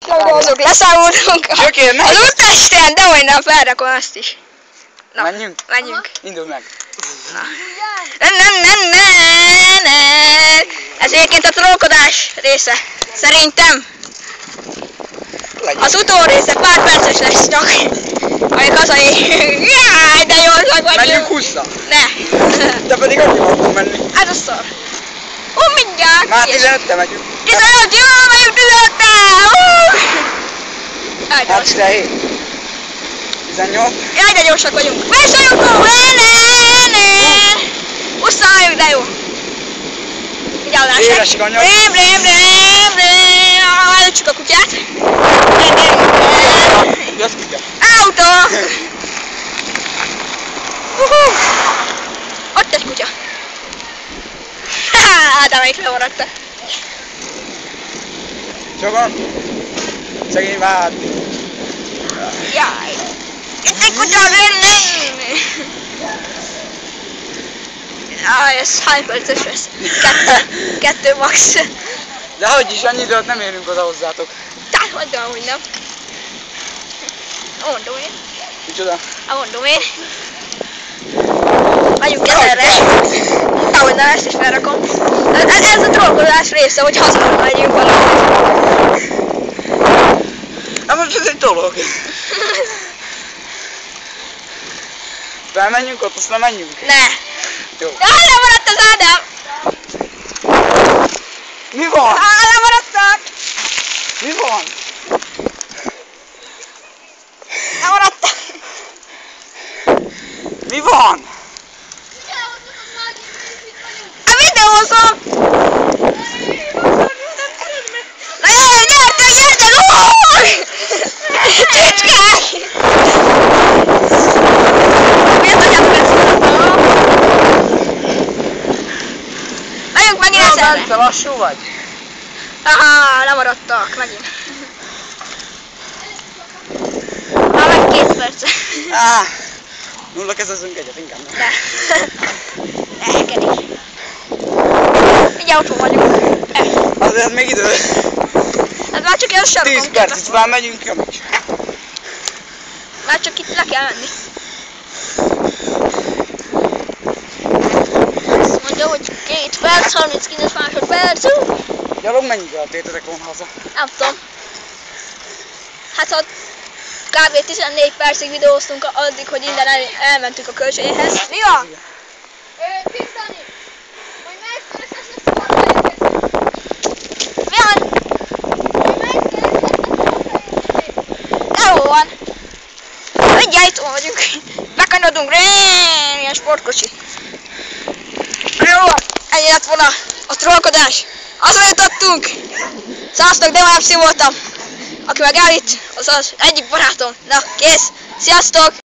Azok leszámolunk. Gyökérnek? Az úttesten, de hogy nem, felrakom azt is. Na, menjünk? menjünk. Indulj meg. Nem. Ez egyébként a trollkodás része. Szerintem. Az utó része pár perces lesz csak. Amíg hazai. Jaj, de jól vagy. Menjünk 20-ra. Ne. De pedig annyi akartunk menni. Hát az szar. Mindjárt. Már 15-te megyünk. 15, jó, megyünk 15-te. Hát 17. 18. Jaj, de gyorsak vagyunk. Versenyunkó! Usszáljuk, de jó. Vigyállás. Éles kanyar. Előtsük a kutyát. Jössz kutya. Autó! Ott egy kutya. Hát, amelyik lemaradta. Sokan? Szegény vád. Jaj. Itt egy kutya, ez hány perces lesz? 2 max. De hogy is, annyi időt nem érünk oda hozzátok. Tehát mondom, hogy nem. Mondom én. Micsoda? Mondom én. Megyünk 1000-re. Ahogy nem, ezt is felrakom. Ez a trollkodás része, hogy haza megyünk valahol. Hát most ez egy dolog. Felmenjünk ott, aztán menjünk. Ne. Jó. Lemaradt az Ádám. Mi van? Lemaradtak. Mi van? Lemaradtak. Mi van? Videózom. Na gyertek! Csicskák! Miért anyám beszéltem? Megyünk megint ezerre. Te lassú vagy? Aha, lemaradtak megint. Már meg 2 perce. Nulla kezdezünk egyet, inkább nem. Ne engedik. Mindjárt otthon vagyunk. Azért még idő. Hát már csak ilyen sarokon 10 perc, itt már megyünk ki a meccs. Már csak itt le kell menni. Azt mondja, hogy 2 perc, 39 másodperc. Gyalog mennyivel tétetek volna haza? Nem tudom. Hát ha kb. 14 percig videóztunk addig, hogy innen elmentünk a kölcsönhez. Mi van? Tisztani! Majd megkeresek a sporthelyeket! Mi van? Majd megkeresek a Jó van. Mindjárt itt vagyunk. Bekanyarodunk. Ilyen sportkocsi. Jó van. Ennyi lett volna a trollkodás. Azra jutottunk. Sziasztok, de már voltam. Aki meg áll itt, az az egyik barátom. Na, kész. Sziasztok!